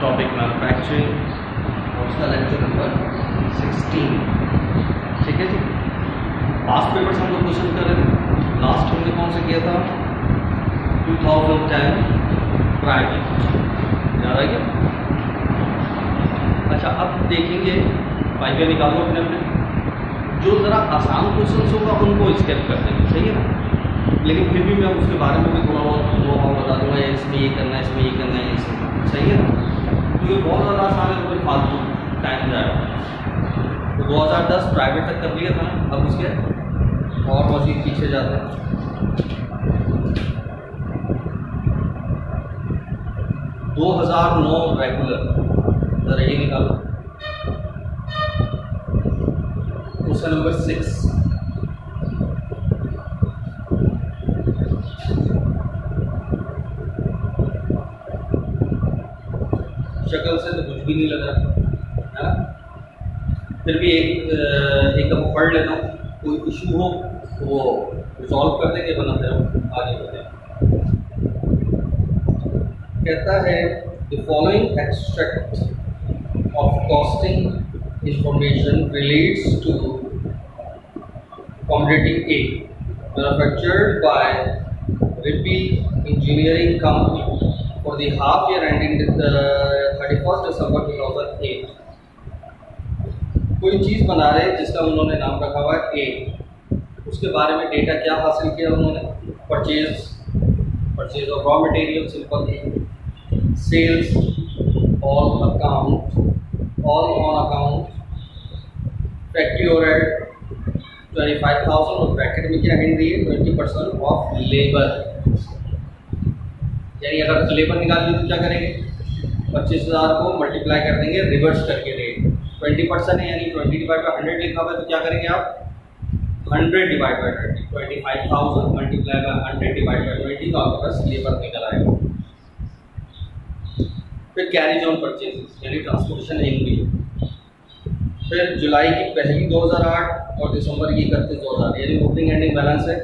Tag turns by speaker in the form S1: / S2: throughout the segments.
S1: Topic manufacturing और उसका lecture number 16। ठीक है जी। पास्ट पेपर्स हम लोग क्वेश्चन कर रहे थे। लास्ट हमने कौन सा किया था? 2010 प्राइवेट, याद है क्या? अच्छा, अब देखेंगे 5 ईयर निकालो अपने अपने। जो ज़रा आसान क्वेश्चन होगा उनको स्केप कर देंगे, सही है ना? लेकिन फिर भी मैं उसके बारे में भी थोड़ा बहुत नो-हाउ बता दूंगा, या इसमें ये करना है, इसमें ये करना है, इसमें, सही है ना? तो ये बहुत ज़्यादा आसान है, तो फिर फालतू टाइम जाएगा। तो 2010 प्राइवेट तक कर लिया था ना। अब उसके और मजीद पीछे जाते हैं। 2009 रेगुलर, ज़रा ये निकालो। Question number 6। शक्ल से तो कुछ भी नहीं लग रहा है ना, फिर भी एक अब पढ़ लेता हूँ। कोई इशू हो तो वो रिजॉल्व कर देंगे, बना फिर आगे बढ़ते हैं। कहता है the following extract of costing information relates to commodity A manufactured by रिपी engineering company for the half year ending 31st December 2008। कोई चीज़ बना रहे हैं जिसका उन्होंने नाम रखा हुआ है A। उसके बारे में डेटा क्या हासिल किया उन्होंने? Purchase of raw material, simple A। Sales all account, all on account, factory overhead 25,000 और ब्रैकेट में क्या हिंट दी है? 20% ऑफ लेबर। यानी अगर लेबर निकाल ली तो क्या करेंगे? 25,000 को मल्टीप्लाई कर देंगे रिवर्स करके रेट। 20% है, यानी 20 डिवाइड बाई 100 लिखा हुआ है, तो क्या करेंगे आप? 100 divide by 20, 25,000 multiply by 100 divide by 20, तो आपके पास लेबर निकल आएगा। फिर कैरीज ऑन परचेजेस यानी ट्रांसपोर्टेशन इंक्रीज। फिर जुलाई की पहली 2008 और दिसंबर की 31 2008, यानी ओपनिंग एंडिंग बैलेंस है।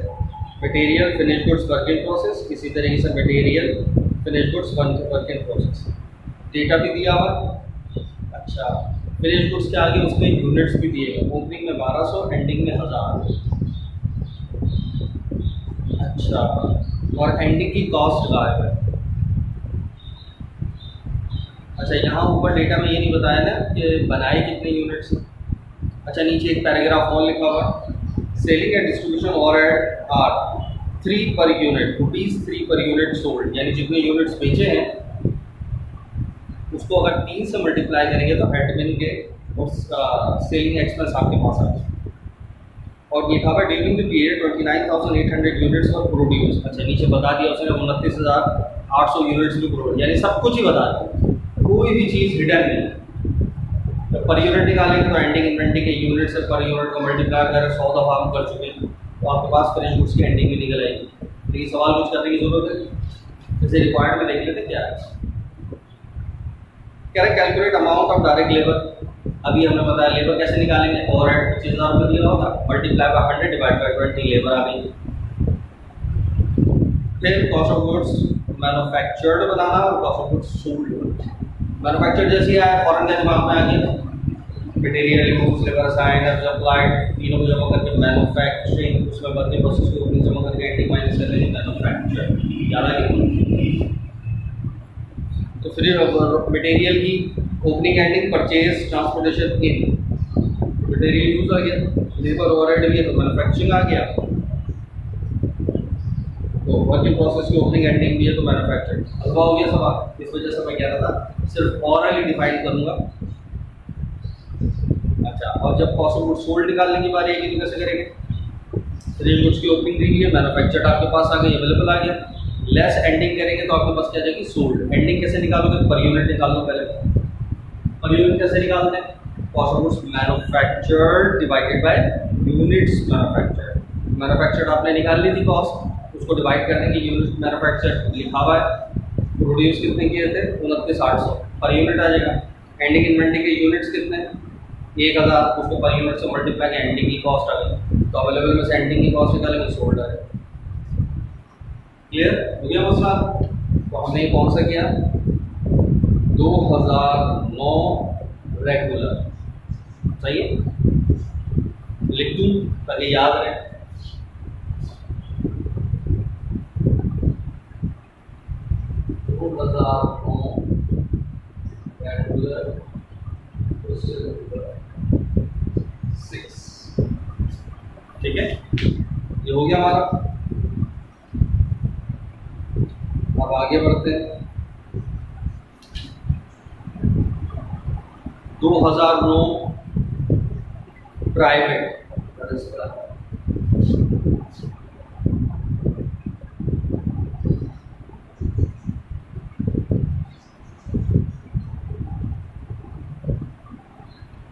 S1: Material, finish goods, work in process, इसी तरीके से material, finish goods, work in process. Data भी दिया हुआ। अच्छा, फिनिश गुड्स के आगे उसमें यूनिट्स भी दिए गए। ओपनिंग में 1200, एंडिंग में 1000। अच्छा, और एंडिंग की कॉस्ट गायब है। अच्छा, यहाँ ऊपर डेटा में ये नहीं बताया ना कि बनाए कितने यूनिट्स। अच्छा, नीचे एक पैराग्राफ और लिखा हुआ, selling and distribution overhead are 3 per unit, ₹3 per unit sold. यानी जितने यूनिट्स बेचे हैं उसको अगर 3 से मल्टीप्लाई करेंगे तो एडमिन के और सेलिंग एक्सपेंस आपके पास आ जाए। और लिखा हुआ during the period 29,800 units for produce. अच्छा, नीचे बता दिया उसने 29,800 यूनिट्स भी प्रोड्यूस, यानी सब कुछ ही बता दिया, कोई भी चीज़ हिडन नहीं है। तो पर यूनिट निकालेंगे तो एंडिंग इन्वेंटरी के यूनिट से पर यूनिट को मल्टीप्लाई कर 100 दफ़ा हम कर चुके हैं, तो आपके पास फिनिश गुड्स की एंडिंग भी निकल आएगी। लेकिन सवाल कुछ करने की जरूरत है, जैसे रिक्वायर्ड में देख लेते क्या है। कह रहे calculate amount of direct labour. अभी हमने बताया लेबर कैसे निकालेंगे, ओवरहेड 25,000 रुपये दिया होगा, multiply by 100 divide by 20, labour आ गई। फिर कॉस्ट ऑफ गुड्स मैन्युफैक्चर्ड बनाना और cost of goods sold. Manufacture जैसे आया फॉरन के दिमाग में आ गया, material, goods, labour assigned, supplied, तीनों को जमा करके मैन्युफैक्चरिंग, उसमें वर्क इन प्रोसेस को जमा करके एंडिंग माइनस कर देंगे मैन्युफैक्चर। याद आ गया? तो फिर मटेरियल की opening ending, purchase, transportation in, material use आ गया, लेबर ओवरहेड भी है तो मैन्युफैक्चरिंग आ गया, तो वर्क इन प्रोसेस की ओपनिंग एंडिंग भी है तो मैन्युफैक्चरिंग। हल्का हो गया सवाल, इस वजह से मैं कह रहा था सिर्फ ऑरली डिफाइन करूंगा। अच्छा, और जब कॉस्ट ऑफ गुड्स सोल्ड निकालने की बारी आएगी तो कैसे करेंगे? फिनिश गुड्स की ओपनिंग दी गई है, मैन्युफैक्चर्ड आपके पास आ गई, अवेलेबल आ गया, लेस एंडिंग करेंगे तो आपके पास क्या जाएगी? सोल्ड। एंडिंग कैसे निकालोगे? पर यूनिट निकाल लो पहले। पर यूनिट कैसे निकालते हैं? Cost of goods manufactured divided by units manufactured. Manufactured आपने निकाल ली थी कॉस्ट, उसको डिवाइड करने की यूनिट मैन्युफैक्चर्ड लिखा हुआ है। प्रोड्यूस कितने किए थे? 29,800, पर यूनिट आ जाएगा। एंडिंग इन्वेंटरी के यूनिट्स कितने? 1,000, उसको पर यूनिट से मल्टीप्लाई किया, एंडिंग की कॉस्ट आ गई, तो अवेलेबल में से एंडिंग की कॉस्ट निकालेंगे, सोल्ड आ जाएगा। क्लियर हो गया मसला? तो हमने कौन सा किया? 2009 रेगुलर, सही है, लिख दूं ताकि याद रहे। रेगुलर 6, ठीक है, ये हो गया हमारा। अब आगे बढ़ते हैं। 2009 प्राइवेट,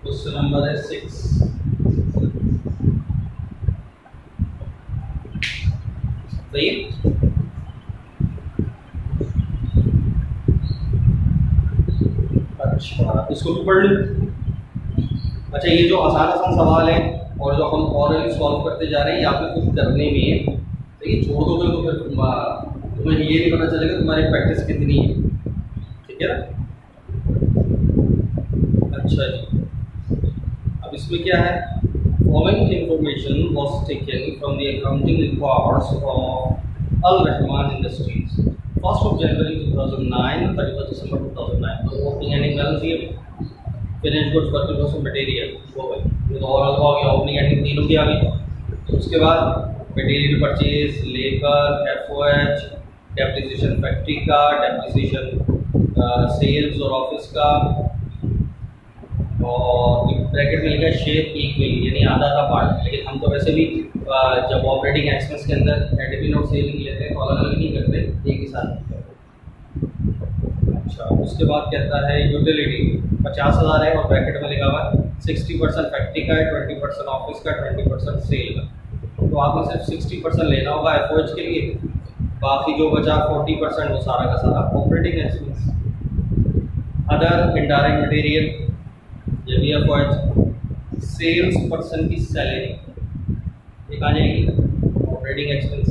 S1: क्वेश्चन नंबर है 6। सही है? अच्छा, इसको भी पढ़ लूं। अच्छा, ये जो आसान आसान सवाल है और जो हम ऑरली सॉल्व करते जा रहे हैं, ये आपने कुछ करने में है, तो ये छोड़ दोगे तो फिर तुम्हें ये नहीं पता चलेगा तुम्हारी प्रैक्टिस कितनी है, ठीक है ना। अच्छा जी, अब इसमें क्या है, following information was taken from the accounting records of Al Rahman industries 1 January 2009 31 December 2009। तो ओपनिंग एंडिंग बैलेंस ये finish goods work in progress material वो है, ये तो और हो गया, ओपनिंग एंडिंग तीनों की आ गई। उसके बाद material purchase, labour, FOH, depreciation factory का, डेप्रिसिएशन सेल्स और ऑफिस का, और ब्रैकेट में लिखा है शेयर इक्वली, यानी आधा आधा पार्ट। लेकिन हम तो वैसे भी जब ऑपरेटिंग एक्सपेंस के अंदर एडमिन और सेलिंग लेते हैं तो अलग अलग नहीं करते, एक ही साथ करते हैं। अच्छा, उसके बाद कहता है यूटिलिटी 50,000 है और ब्रैकेट में लिखा हुआ है 60% फैक्ट्री का है, 20% ऑफिस का, 20% सेल का। तो आपको सिर्फ 60% लेना होगा एफओएच के लिए, बाकी जो बचा 40% वो सारा का सारा operating expense. Other indirect material, ये भी एफओएच। सेल्स पर्सन की सैलरी एक आ जाएगी, operating expense.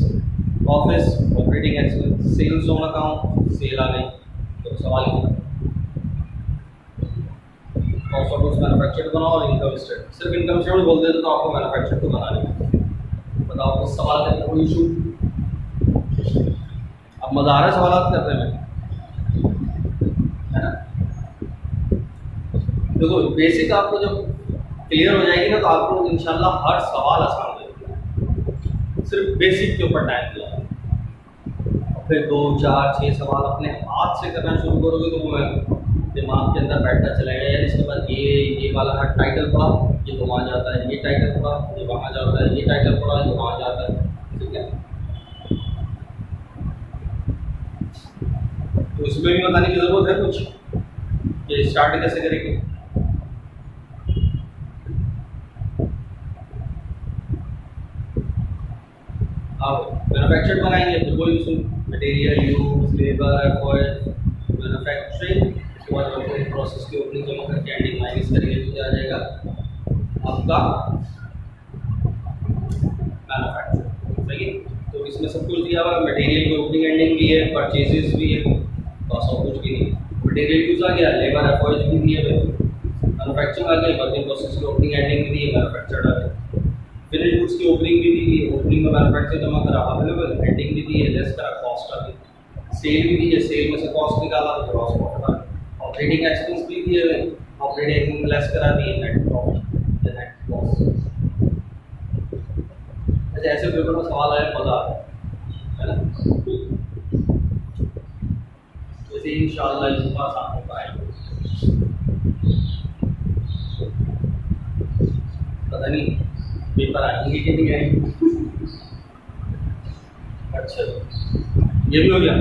S1: Office operating expense, sales on account, sale आ गई, तो सवाल ही कॉस्ट ऑफ गुड्स मैन्युफैक्चर्ड बनाओ और इनकम स्टेटमेंट। सिर्फ इनकम स्टेटमेंट बोल देते तो आपको मैन्युफैक्चर तो बनाने में बताओ कुछ सवाल करने कोई इशू। अब मजा आ रहा है सवाल करने में, है ना। देखो बेसिक आपको जब क्लियर हो जाएगी ना तो आपको इंशाल्लाह हर सवाल आसान हो जाएगा। सिर्फ बेसिक के ऊपर टाइम दिया, फिर 2 4 6 सवाल अपने हाथ से करना शुरू करोगे तो वो दिमाग के अंदर बैठता चलेगा। यार इसके बाद ये वाला टाइटल पढ़ा, ये तो वहाँ जाता है, ये टाइटल पढ़ा, ये वहाँ जाता है, ये टाइटल पढ़ा, ये वहाँ जाता है, ठीक है। तो इसमें भी बताने की जरूरत है कुछ कि स्टार्ट कैसे करेंगे। अब मैन्युफैक्चर्ड बनाएंगे तो कोई issue, material use, labour, FOH, manufacturing, उसके बाद ऑपरेटिंग प्रोसेस की ओपनिंग जमा करके एंडिंग माइनस करेंगे तो क्या आ जाएगा आपका मैन्युफैक्चर, सही है। तो इसमें सब कुछ दिया हुआ है, मटेरियल की ओपनिंग एंडिंग भी है, परचेजेस भी है, तो सब कुछ भी नहीं। मटेरियल यूज आ गया, लेबर एफओएच भी दिए हुए, मैन्युफैक्चरिंग आ गई, वर्किंग प्रोसेस की ओपनिंग एंडिंग भी दी है, मैन्युफैक्चर्ड आ गया। फिनिश गुड्स की ओपनिंग भी दी है, ओपनिंग में मैन्युफैक्चर जमा करा अवेलेबल, एंडिंग भी दी है, लेस करा कॉस्ट आ गई। सेल भी दी है, सेल में से कॉस्ट निकाला तो ग्रॉस प्रॉफिट आ गया। ऑपरेटिंग एक्सपेंस भी दिए हुए, ऑपरेटिंग एक्सपेंस लेस करा दिए, नेट प्रॉफिट या नेट लॉस। ऐसे पेपर में सवाल आया मजा आता है ना। जैसे इंशाल्लाह इस बार सामने पाएंगे, पता नहीं पेपर आएंगे कि नहीं आएंगे। अच्छा ये भी हो गया।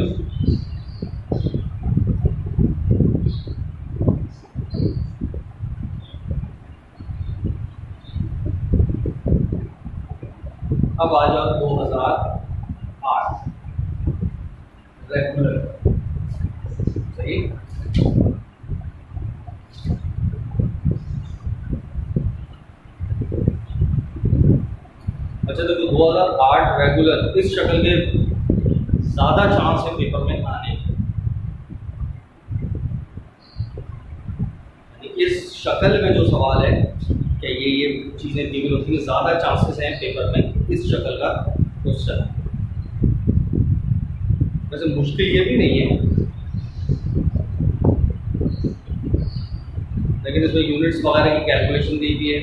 S1: अब आ जाओ 2008 रेगुलर, सही। अच्छा तो 2008 रेगुलर इस शक्ल के ज़्यादा चांस है पेपर में आने के। इस शक्ल में जो सवाल है कि ये चीज़ें दी हुई होती हैं, ज़्यादा चांसेस हैं पेपर में इस शक्ल का क्वेश्चन। वैसे मुश्किल ये भी नहीं है, लेकिन इसमें यूनिट्स वगैरह की कैलकुलेशन दी हुई है,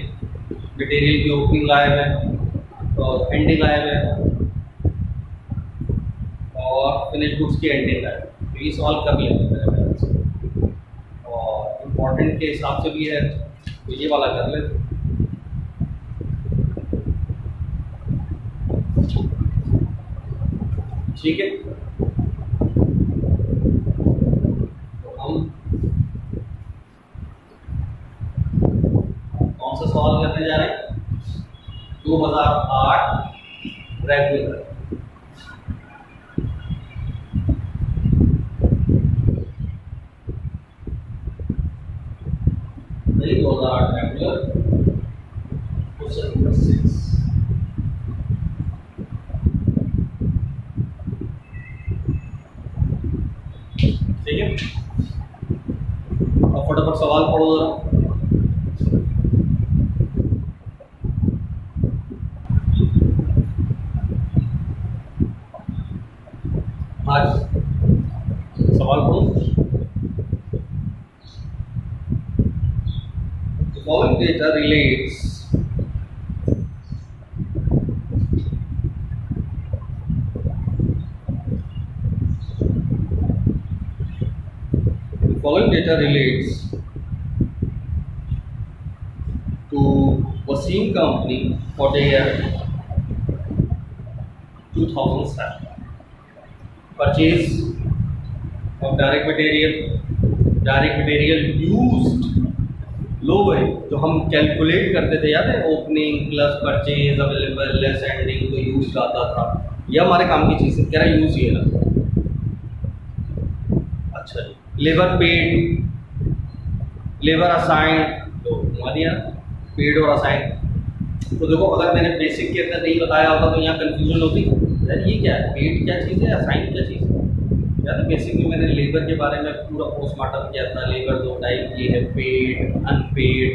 S1: मटेरियल की ओपनिंग लाए हुए हैं और एंडिंग लाए हुए हैं और फिनिश गुड्स की एंडिंग लाए हुए हैं। तो ये सवाल कर लेते हैं मेरे ख्याल से, और इम्पोर्टेंट के हिसाब से भी है तो ये वाला कर लेते हैं। ठीक है, तो हम कौन सा सवाल करने जा रहे हैं? 2008 रेगुलर। नहीं, 2008 रेगुलर क्वेश्चन नंबर 6। ठीक है, अब फटाफट सवाल पढ़ो जरा। आज सवाल पढ़ो। The following data relates to Wasim company for the year 2007. Purchase of direct material used लो भाई, जो हम कैलकुलेट करते थे याद है, opening plus purchase available less ending, तो यूज आता था। ये हमारे काम की चीज़ है, कह रहा यूज ये ना। अच्छा जी, लेबर पेड, लेबर असाइन, तो घुमा दिया पेड और असाइन। तो देखो, अगर मैंने बेसिक के अंदर नहीं बताया होता तो यहाँ कंफ्यूजन होती यार, ये क्या है, पेड क्या चीज़ है, असाइन क्या चीज़ है। यार बेसिक में मैंने लेबर के बारे में पूरा पोस्टमार्टम किया था। लेबर दो टाइप की है, पेड अनपेड,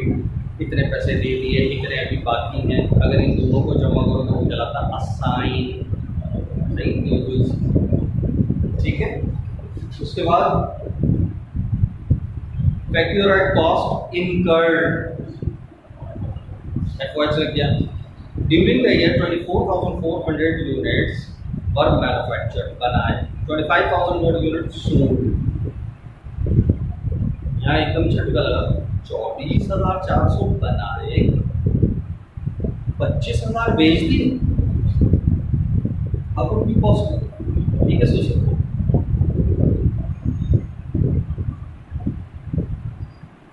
S1: इतने पैसे दे दिए, इतने अभी बाकी हैं, अगर इन दोनों को जमा करो तो वो कहलाता असाइन। ठीक है, उसके बाद फैक्टर एट कॉस्ट इनकर्ड एफवाइज लग गया। During the year 24,400 units were manufactured, बनाए 25,000 more units sold। यहाँ एकदम झटका लगा, 24,400 बनाए, 25,000 बेच दिए। अब वो भी पॉसिबल, ठीक है, सोच सकते।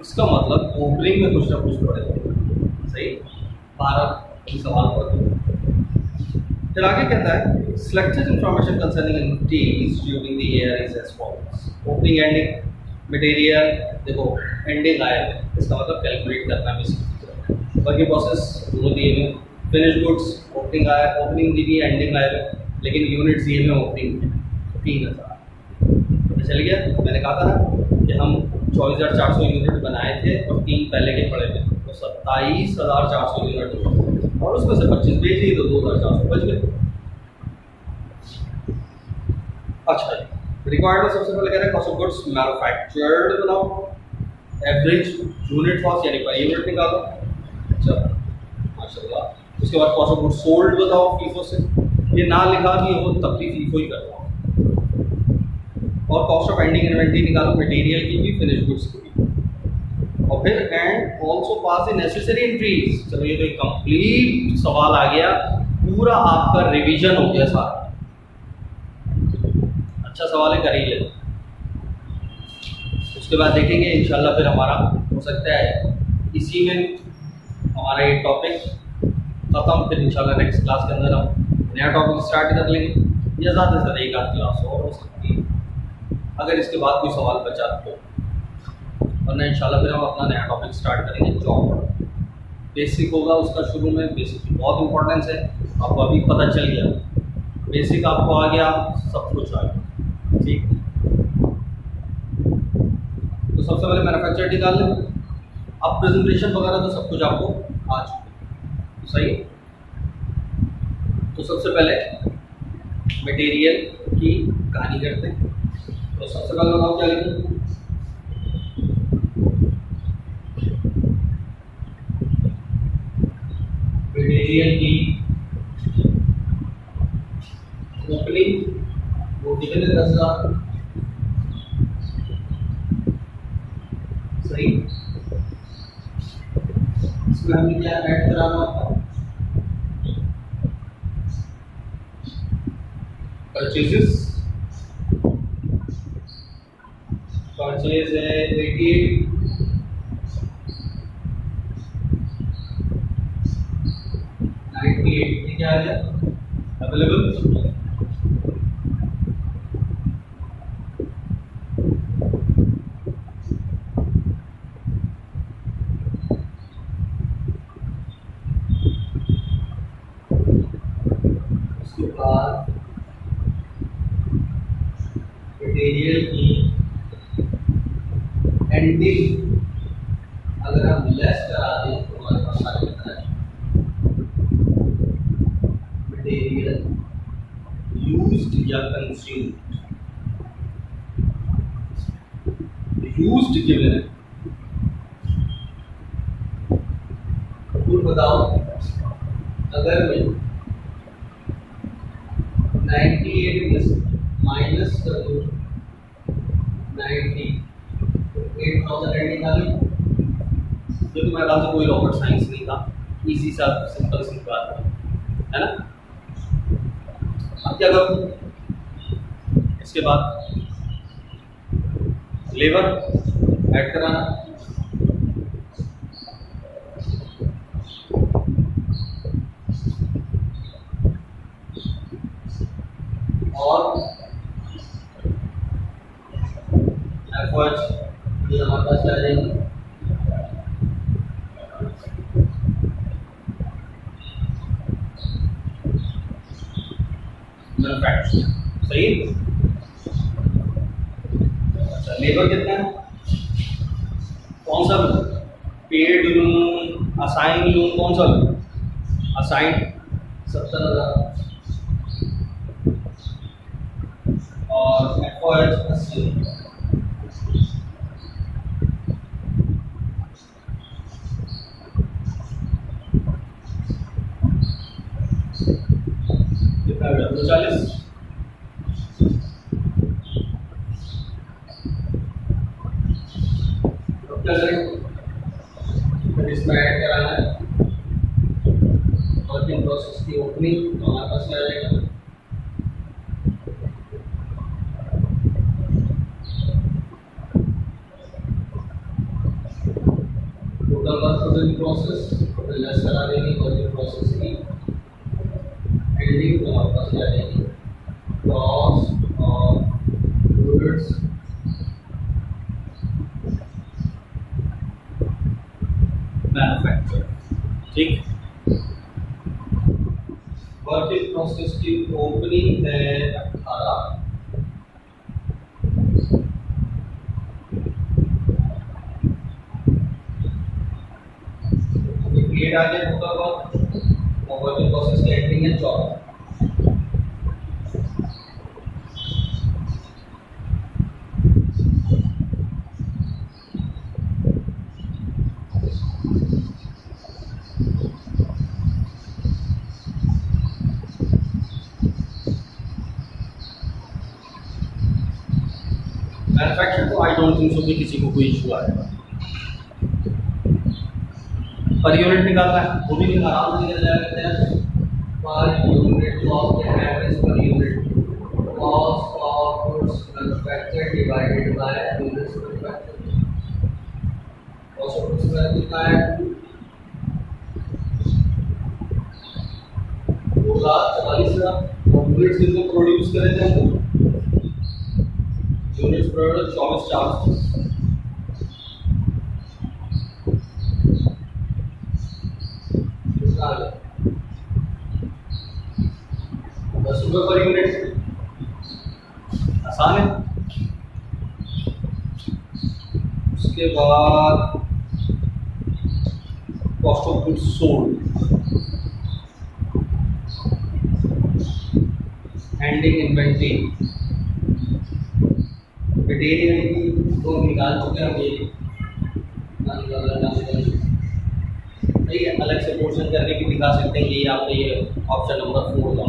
S1: इसका मतलब ओपनिंग में कुछ ना कुछ पड़ेगा, सही। 12 सवाल पढ़ते। फिर आगे कहता है selected information concerning entities during the year is as follows। Opening ending material, देखो एंडिंग आया है, इसका मतलब कैलकुलेट करना भी सीखना। बाकी प्रोसेस दोनों दिए हुए, फिनिश गुड्स ओपनिंग आया, ओपनिंग दी हुई, एंडिंग आया है, लेकिन यूनिट्स दिए हुए ओपनिंग 3,000। पता चल गया, मैंने कहा था ना कि हम 24,400 यूनिट बनाए थे और 3 पहले के पड़े थे, तो 27,400 यूनिट, और उसमें से 25 बेच दिए तो 2,400 बच गए। अच्छा जी, रिक्वायर्ड सबसे पहले कह रहे हैं कॉस्ट ऑफ गुड्स मैन्युफैक्चर्ड बनाओ, एवरेज यूनिट कॉस्ट यानी पर यूनिट निकालो। अच्छा माशाल्लाह। उसके बाद कॉस्ट ऑफ गुड्स सोल्ड बताओ फीफो से, ये ना लिखा भी हो तब भी फीफो ही करवाओ। और कॉस्ट ऑफ एंडिंग इन्वेंटरी निकालो, मटेरियल की भी फिनिश गुड्स की भी। और फिर and also pass the necessary entries. चलो ये तो एक कंप्लीट सवाल आ गया, पूरा आपका रिवीजन हो गया सारा। अच्छा सवाल है, कर ही ले। उसके बाद देखेंगे इंशाल्लाह, फिर हमारा हो सकता है इसी में हमारा ये टॉपिक ख़त्म, फिर इंशाल्लाह नेक्स्ट क्लास के अंदर हम नया टॉपिक स्टार्ट कर लेंगे, या ज़्यादा से ज़्यादा एक आध क्लास और हो सकती है अगर इसके बाद कोई सवाल बचा तो, वरना इंशाल्लाह फिर हम अपना नया टॉपिक स्टार्ट करेंगे। जॉब बेसिक होगा उसका, शुरू में बेसिक की बहुत इंपॉर्टेंस है, आपको अभी पता चल गया, बेसिक आपको आ गया, सब कुछ आ गया। ठीक, तो सबसे पहले मैन्युफैक्चर निकाल लें। अब प्रेजेंटेशन वगैरह तो सब कुछ आपको आ चुका है, सही। तो सबसे पहले मटेरियल की कहानी करते हैं। तो सबसे पहले बताओ क्या लिखूं? मटेरियल की ओपनिंग वो कितने 10,000, सही। इसमें हमें क्या ऐड कराना होता है? परचेजेस, परचेज है 88, क्या आ गया अवेलेबल। उसके बाद मटेरियल की एंडिंग अगर हम लेस करा दें तो हमारे पास आ जाता है मटेरियल यूज्ड या कंज्यूम्ड। यूज्ड गिवन है, तो बताओ अगर मैं 98 माइनस कर दूं 90, 8000 एंडिंग आ गई। ये तो मेरे ख्याल से कोई रॉकेट साइंस नहीं था, इजी सा सिंपल सी बात है ना। अब क्या करूं? इसके बाद लेबर ऐड कराना, और एफर्ट्स ये हमारे पास आ जाएंगे। सही। अच्छा लेबर कितना है? कौन सा लूं? पेड लूं, असाइन लूं, कौन सा लूं? असाइन 70,000 और एफर्ट 80। कितना 240। क्या करें? फिर इसमें ऐड कराना है वर्किंग प्रोसेस की ओपनिंग, तो हमारे पास क्या आ जाएगा? टोटल वर्क प्रोसेस लेस करा देंगे वर्किंग प्रोसेस की एंडिंग, तो हमारे पास क्या आ जाएगी? कॉस्ट ऑफ गुड्स मैन्युफैक्चर, ठीक। वर्किंग प्रोसेस की ओपनिंग है 18, क्रिएट आ गया टोटल वर्क, और वर्किंग प्रोसेस की एंडिंग है 14। मैन्युफैक्चर तो आई डोंट थिंक सो कि किसी को कोई इशू आएगा। पर यूनिट निकालना है, वो भी आराम से निकल जाएगा। पर यूनिट कॉस्ट है average per unit cost of goods manufactured divided by units manufactured. Cost of goods कितना है? 2,44,000। यूनिट्स कितने प्रोड्यूस करे थे हम? Units produce 24,400। ₹10 पर यूनिट, आसान है। उसके बाद cost of goods sold, ending inventory, material तो निकाल चुके हैं ये ठीक है, अलग से पोर्शन करके भी दिखा सकते हैं। ये आपका ये ऑप्शन नंबर 4 का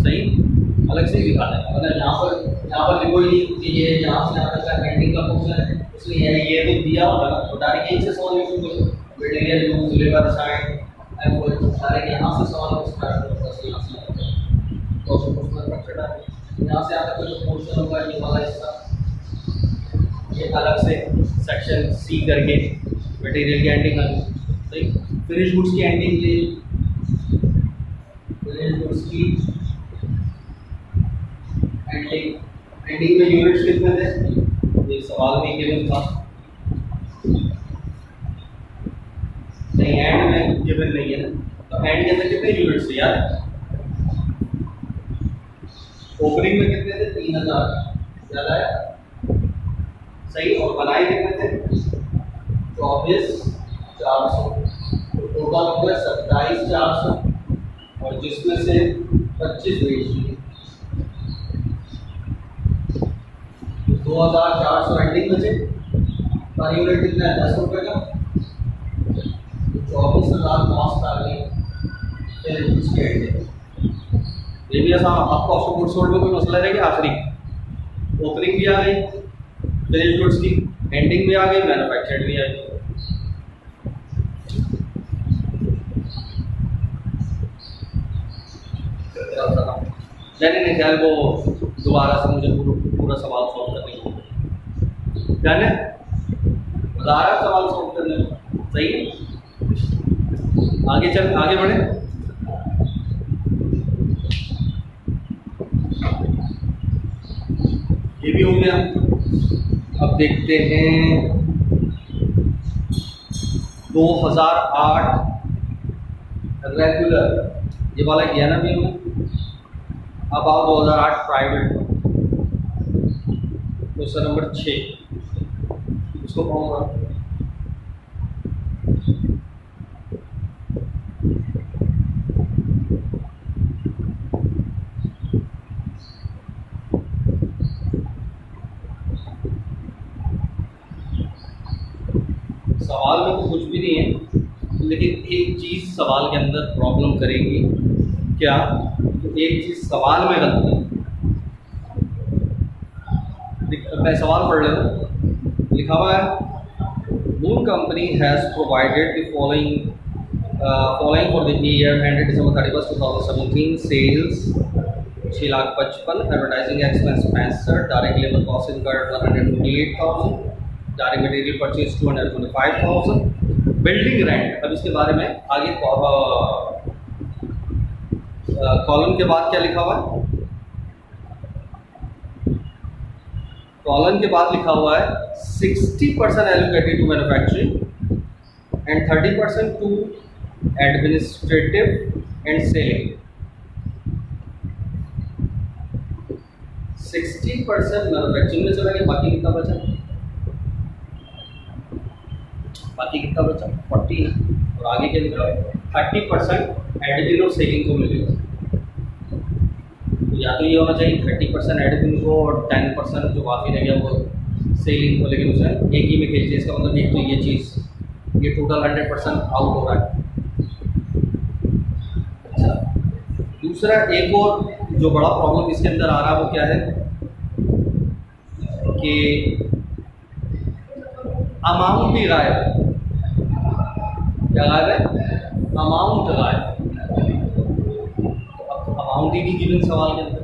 S1: सही अलग से ही दिखा दें। मतलब यहाँ पर लिखो ही कि ये यहाँ से यहाँ तक का एंडिंग का पोर्शन है, इसलिए ये तो दिया होगा तो डायरेक्ट यहीं से सवाल लिखो, material use labour assign direct यहाँ से सवाल स्टार्ट होगा। यहाँ से तो यहाँ से आता कोई पोर्शन होगा ये वाला हिस्सा, ये अलग से सेक्शन सी करके मटेरियल की एंडिंग आ गई सही। फिनिश गुड्स की एंडिंग ले, फिनिश गुड्स की एंडिंग में यूनिट्स कितने थे, ये सवाल में गिवन था नहीं, एंड में गिवन नहीं है ना, तो एंड के अंदर कितने यूनिट्स थे यार, ओपनिंग में कितने थे 3000 ज्यादा है सही, और बनाए कितने थे 24,400, तो टोटल हो गया 27,400 और जिसमें से 25 बेच दिए, 2,400 एंडिंग बचे, पर यूनिट कितना है 10 रुपये का, 24,000 कॉस्ट आ गई। फिर इसके एंडिंग ये भी आसान, आपको ऑफ गुड्स सोल्ड में कोई मसला रहेगा, आखिरी ओपनिंग भी आ गई, फिनिश गुड्स की एंडिंग भी आ गई, मैन्युफैक्चर्ड भी आ गई। नहीं ख्याल वो दोबारा से मुझे पूरा सवाल सॉल्व करने को जाने, दोबारा सवाल सॉल्व करने को सही है। आगे बढ़े। ये भी हो गया। अब देखते हैं 2008 रेगुलर, ये वाला किया ना भी हमने। अब आओ 2008 प्राइवेट, क्वेश्चन नंबर 6, इसको कहूँगा सवाल में तो कुछ भी नहीं है, लेकिन एक चीज़ सवाल के अंदर प्रॉब्लम करेगी क्या, तो एक चीज़ सवाल में गलती है। मैं सवाल पढ़ लेता हूँ, लिखा हुआ है Moon company has provided the following for the year ended December 31, 2017 sales 6,55,000, advertising expense 65, direct labour cost incurred 158,000, direct material purchase 225,000, building rent. अब इसके बारे में आगे कॉलम के बाद क्या लिखा हुआ है, कॉलम के बाद लिखा हुआ है 60% allocated to manufacturing and 30% to administrative and selling. 60% manufacturing में चला गया, बाकी कितना बचा, बाकी कितना बचा 40 ना, और आगे क्या लिखा है 30% एडमिन और सेलिंग को मिलेगा। तो या तो ये होना चाहिए 30% एडमिन को और 10% जो बाकी रह गया वो सेलिंग को, लेकिन उसे एक ही में खींचे। इसका मतलब एक तो ये चीज़, ये टोटल 100% आउट हो रहा है। अच्छा, दूसरा एक और जो बड़ा प्रॉब्लम इसके अंदर आ रहा है वो क्या है कि अमाउंट ही गायब है। क्या गायब है, अमाउंट गायब। अमाउंट ही नहीं गिवन सवाल के अंदर,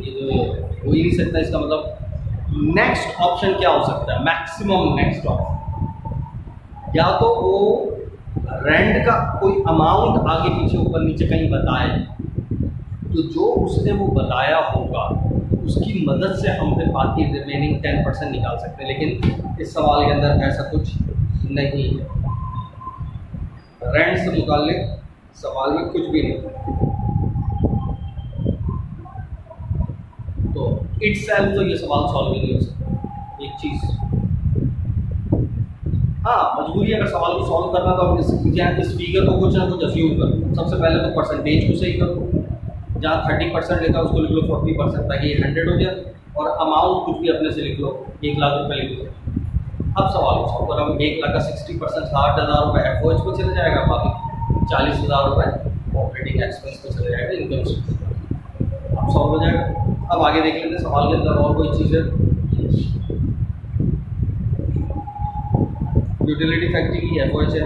S1: ये जो हो ही नहीं सकता। इसका मतलब नेक्स्ट ऑप्शन क्या हो सकता है, मैक्सिमम नेक्स्ट ऑप्शन, या तो वो रेंट का कोई अमाउंट आगे पीछे ऊपर नीचे कहीं बताए, तो जो उसने वो बताया होगा उसकी मदद से हम फिर बाकी रिमेनिंग 10% निकाल सकते हैं। लेकिन इस सवाल के अंदर ऐसा कुछ नहीं है, रेंट से मुताल्लिक सवाल में कुछ भी नहीं। तो इट्सेल्फ तो ये सवाल सॉल्व ही नहीं हो सकता। एक चीज़ हाँ, मजबूरी है, अगर सवाल को सॉल्व करना तो अब इस फिगर को कुछ ना कुछ अज्यूम करो। सबसे पहले तो परसेंटेज को सही करो, जहाँ 30% लेता है उसको लिख लो 40%, ताकि ये 100 हो गया। और अमाउंट कुछ भी अपने से लिख लो, 1 लाख रुपये लिख लो। अब सवाल को सॉल्व करो। 1 लाख का 60% 60,000 रुपये एफओएच को चले जाएगा, बाकी 40,000 रुपये ऑपरेटिंग एक्सपेंस को चले जाएगा इनकम स्टेटमेंट। अब सॉल्व हो जाएगा। अब आगे देख लेते हैं सवाल के अंदर और कोई चीज़ है। यूटिलिटी फैक्ट्री की एफओएच है,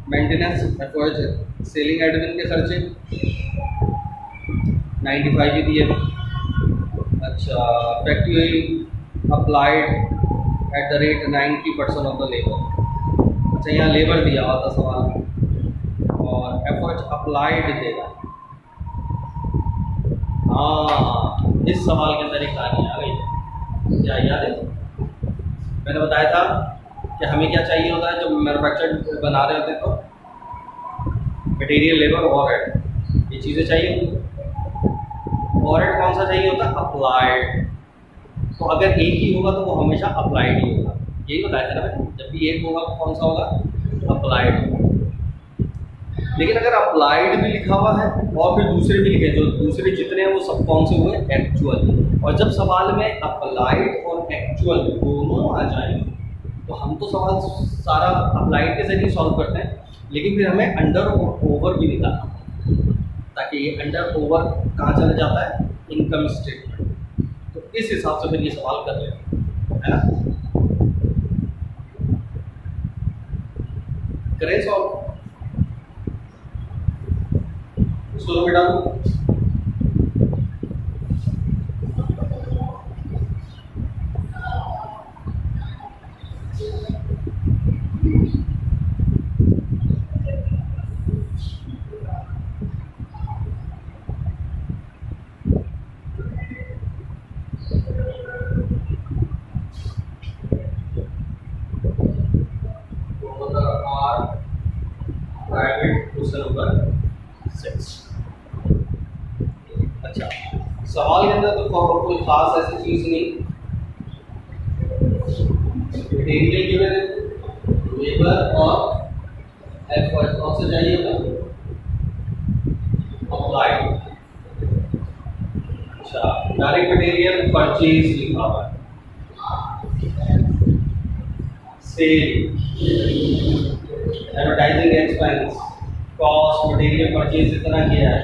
S1: मेंटेनेंस एफओएच है, सेलिंग एडमिन के खर्चे 95 ही दिए। अच्छा, factory applied at the rate 90% of the labour. अच्छा, यहाँ लेबर दिया हुआ था सवाल में, और एफओएच अप्लाइड देगा। हाँ, इस सवाल के अंदर एक कहानी आ गई। क्या याद है? मैंने बताया था कि हमें क्या चाहिए होता है जब मैन्युफैक्चर बना रहे होते हैं, तो मटेरियल, लेबर, ओवरहेड, ये चीज़ें चाहिए होती हैं। ओवरहेड कौन सा चाहिए होता है? अप्लाइड। तो अगर एक ही होगा तो वो हमेशा अप्लाइड ही होगा। यही बताया था ना मैंने, जब भी एक होगा तो कौन सा होगा? अप्लाइड होगा। लेकिन अगर अप्लाइड भी लिखा हुआ है और फिर दूसरे भी लिखे, जो दूसरे जितने हैं वो सब कौन से हुए? एक्चुअल। और जब सवाल में अप्लाइड और एक्चुअल दोनों आ जाएंगे तो हम तो सवाल सारा अप्लाइड के जरिए सॉल्व करते हैं, लेकिन फिर हमें अंडर और ओवर भी निकालना, ताकि ये अंडर ओवर कहाँ चला जाता है? Income statement. तो इस हिसाब से फिर ये सवाल कर रहे हैं, है ना? करें सॉल्व, इसको तो मिटा दो। अच्छा, सवाल के अंदर तो कोई खास ऐसी चीज नहीं। मटेरियल गिवन है, लेबर और एफओएच कौन सा चाहिए होगा? अप्लाइड। अच्छा, डायरेक्ट मटेरियल परचेज लिखा हुआ है, sale, advertising expense, cost, material purchase इतना किया है,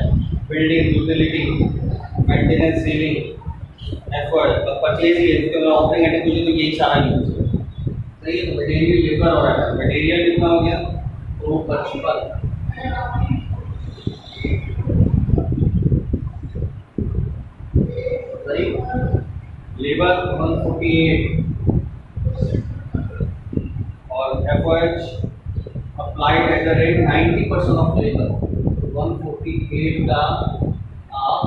S1: building, utility, maintenance, selling, effort, purchase ही है, इसके अलावा ऑपरेटिंग एंड मुझे तो यही सारा यूज है। सही है। तो मटेरियल, लेबर और एफर्ट। मटेरियल कितना हो गया? 255। सही। लेबर 148 और effort applied at the rate 90% of labour. 148 का आप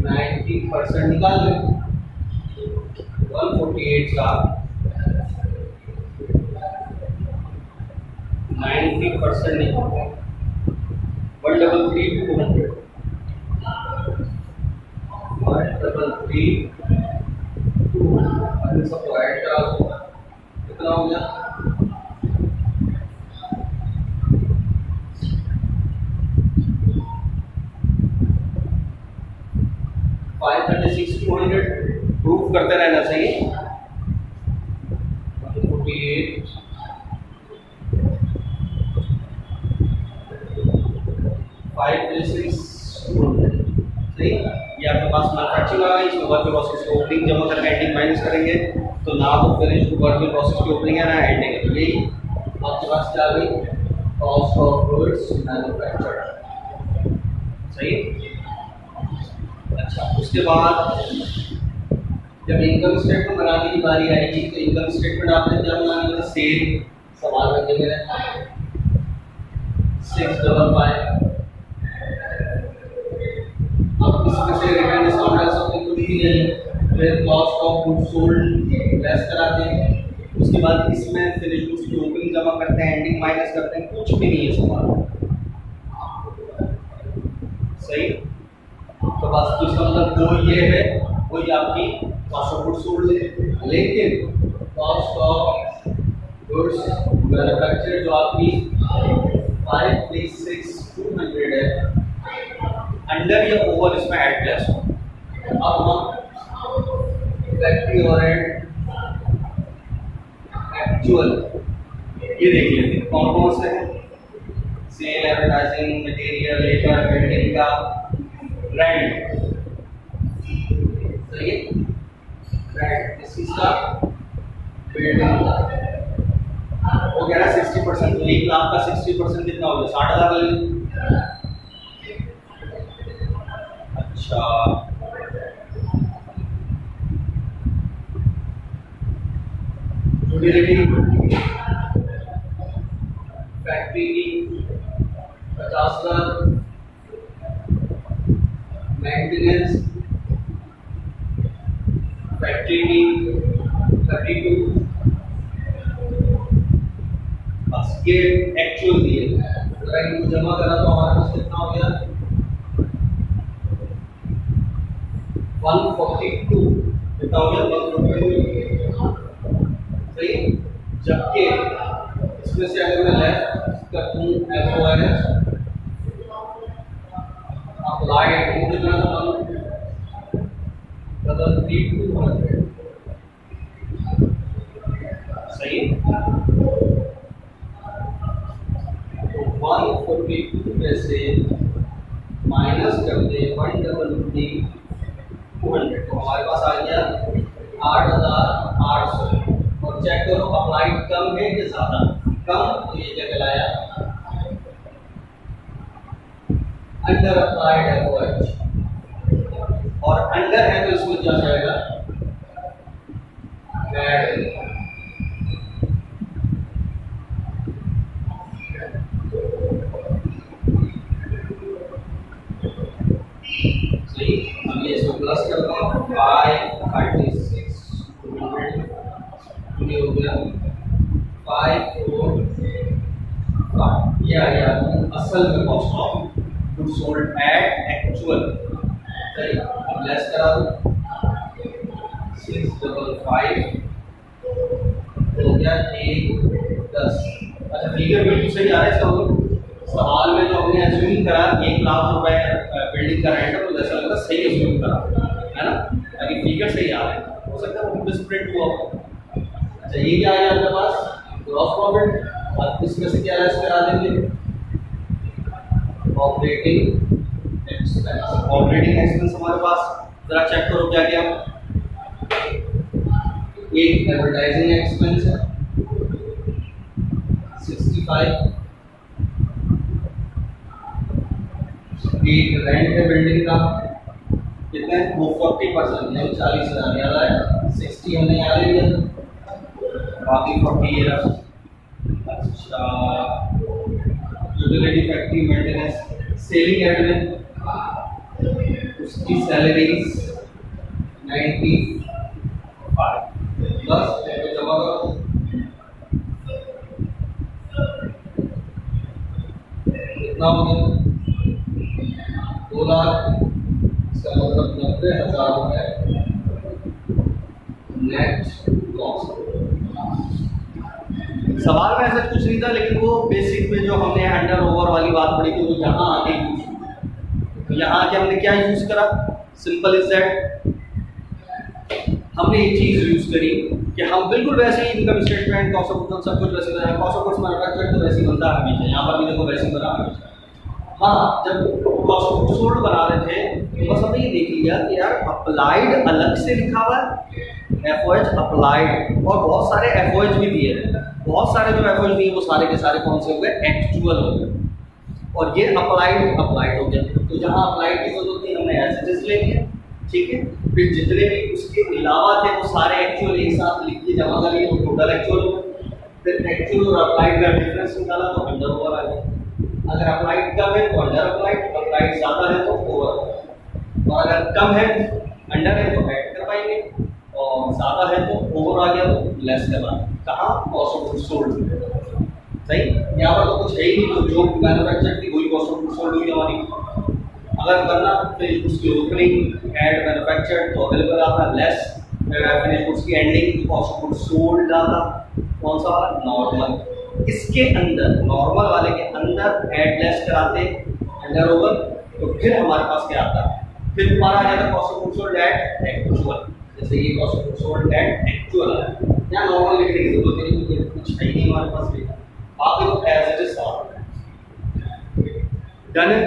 S1: 90% निकाल लें। 148 का 90% निकाल 133 200 133 200 सबको ऐड करा दो, कितना हो गया? 536 200 प्रूफ करते रहना चाहिए। 148 536 200। सही। ये आपके पास मैन्युफैक्चरिंग आ गई, इसमें वर्क प्रोसेस की ओपनिंग जमा करके एंडिंग माइनस करेंगे, तो ना तो फिनिश वर्क प्रोसेस की ओपनिंग है ना एंडिंग है। यही आपके पास क्या आ गई? Cost of goods manufactured. सही। अच्छा, उसके बाद जब इनकम स्टेटमेंट बनाने की बारी आएगी तो इनकम स्टेटमेंट आपने क्या बनानी है? सेल। सवाल में देंगे 655। अब इसमें से रिटर्न डिस्काउंट ऐसा कुछ भी नहीं, फिर cost of goods sold less कराते हैं। उसके बाद इसमें फिनिश गुड्स की ओपनिंग जमा करते हैं, एंडिंग माइनस करते हैं, कुछ भी नहीं है सवाल। सही। तो बस इसका मतलब जो ये है वही आपकी कॉस्ट ऑफ गुड्स सोल्ड है, लेकिन कॉस्ट ऑफ गुड्स मैन्युफैक्चर जो आपकी 536,200 है, अंडर या ओवर इसमें एड प्लस हो। अब हम फैक्ट्री ओवरहेड एक्चुअल ये देख लेते हैं कौन कौन से हैं। Sale, advertising, material, labour, building का रेंट, सही है, रेंट इस चीज का, बिल्डिंग का वो कह रहा है 60%, तो 1 लाख का 60% कितना हो गया, 60,000 ले लीजिए। अच्छा यूटिलिटी फैक्ट्री की 50,000, मेंटेनेंस फैक्ट्री की 32, बस ये एक्चुअल दिए। अगर इनको जमा करा तो हमारे पास कितना हो गया 142, कितना हो गया 142, सही। जबकि इसमें से अगर मैं लेफ्ट करूं FORS अप्लाइड वो कितना था 13200, सही। तो 142 में से माइनस कर दे 133,200, तो हमारे पास आ गया 8,800। और चेक करो अप्लाइड कम है कि ज्यादा, कम, तो ये क्या कहलाया अंडर अप्लाइड FOH, और अंडर है तो इसमें क्या जाएगा ऐड। सही, अब ये इसको प्लस करता हूँ 536 ये हो गया 545, ये आ गया असल में cost of good sold at actual, सही। अब लेस करा दो 655 हो गया 110। अच्छा फिगर बिल्कुल सही आ रहा है इसका मतलब सवाल में जो हमने एज्यूम करा 1 लाख रुपए बिल्डिंग का रेंट है, तो ऐसा लगता सही एज्यूम करा है ना, ताकि फिगर सही आ रहा है, हो सकता है वो मिसप्रिंट हुआ। अच्छा ये क्या है आपके पास ग्रॉस प्रॉफिट, अब इसमें से क्या लेस करा देंगे ऑपरेटिंग एक्सपेंस। ऑपरेटिंग एक्सपेंस हमारे पास जरा चेक करो क्या क्या, एक एडवर्टाइजिंग एक्सपेंस है 65, एक रेंट है बिल्डिंग का कितना है वो 40%, यानी 40,000 याद आया, 60 हमने याद लिया, बाकी 40 ये रहा। अच्छा utility factory maintenance selling admin उसकी सैलरीज 95, बस जमा करो कितना हो गया 2 लाख, इसका मतलब 90,000 रुपए नेट लॉस। सवाल में ऐसा कुछ नहीं था, लेकिन वो बेसिक में जो हमने अंडर ओवर वाली बात पढ़ी थी वो यहाँ आके यूज, तो यहाँ आके हमने क्या यूज करा, सिंपल इज दैट हमने एक चीज यूज करी कि हम बिल्कुल वैसे ही income statement cost of goods सब कुछ वैसे बनाया, कॉस्ट ऑफ गुड्स मैन्युफैक्चर्ड तो वैसे ही बनता है हमेशा, यहाँ पर भी देखो वैसे ही बना हमेशा। हाँ जब कॉस्ट ऑफ गुड्स सोल्ड बना रहे थे तो बस हमने ये देख लिया कि यार अप्लाइड अलग से लिखा हुआ है FOH अप्लाइड, और बहुत सारे FOH भी दिए हैं, बहुत सारे जो FOH दिए वो सारे के सारे कौन से हो गए एक्चुअल हो गए, और ये अप्लाइड हो गया। तो जहाँ अप्लाइड की जरूरत थी हमने एज इट इज ले लिया, ठीक है। फिर जितने भी उसके अलावा थे वो सारे एक्चुअल एक साथ लिख के जमा कर लिए, वो टोटल एक्चुअल हो गए। फिर एक्चुअल और अप्लाइड का डिफरेंस निकाला तो अंडर ओवर आ गया। अगर अप्लाइड कम है तो अंडर अप्लाइड, अप्लाइड ज़्यादा है तो ओवर, और अगर कम है अंडर है तो ऐड करवाएंगे, और ज़्यादा है तो ओवर आ गया तो लेस करवाएंगे। कहाँ कॉस्ट ऑफ गुड्स सोल्ड, सही। यहाँ पर तो कुछ है ही नहीं, तो जो मैन्युफैक्चर्ड थी वही कॉस्ट ऑफ गुड्स सोल्ड हुई हमारी। अगर करना फिर उसकी ओपनिंग एड मैन्युफैक्चर्ड तो अवेलेबल आता, लेस फिनिश गुड्स की ending cost of goods sold आता, कौन सा वाला, नॉर्मल। इसके अंदर नॉर्मल वाले के अंदर एड लेस कराते अंडर ओवर, तो फिर हमारे पास क्या आता है, फिर हमारा आ जाता है cost of goods sold at actual. जैसे ये cost of goods sold at actual है, यहाँ नॉर्मल लिखने की जरूरत नहीं, क्योंकि कुछ है ही नहीं हमारे पास डेटा, आप देखो एज इट इज सवाल डन है।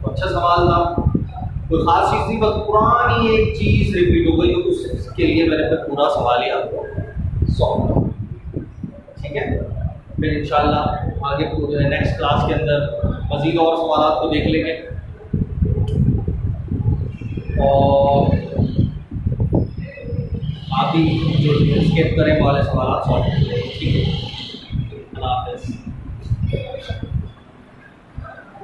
S1: तो अच्छा सवाल था, कोई खास चीज नहीं, बस पुरानी एक चीज रिपीट हो गई, तो उसके लिए मैंने फिर पूरा सवाल ही आपको सॉल्व, ठीक है। फिर इंशाल्लाह आगे जो है नेक्स्ट क्लास के अंदर मज़ीद और सवाल को देख लेंगे, और आप ही जो स्किप करें वाले सवाल सॉल्व करेंगे, ठीक है।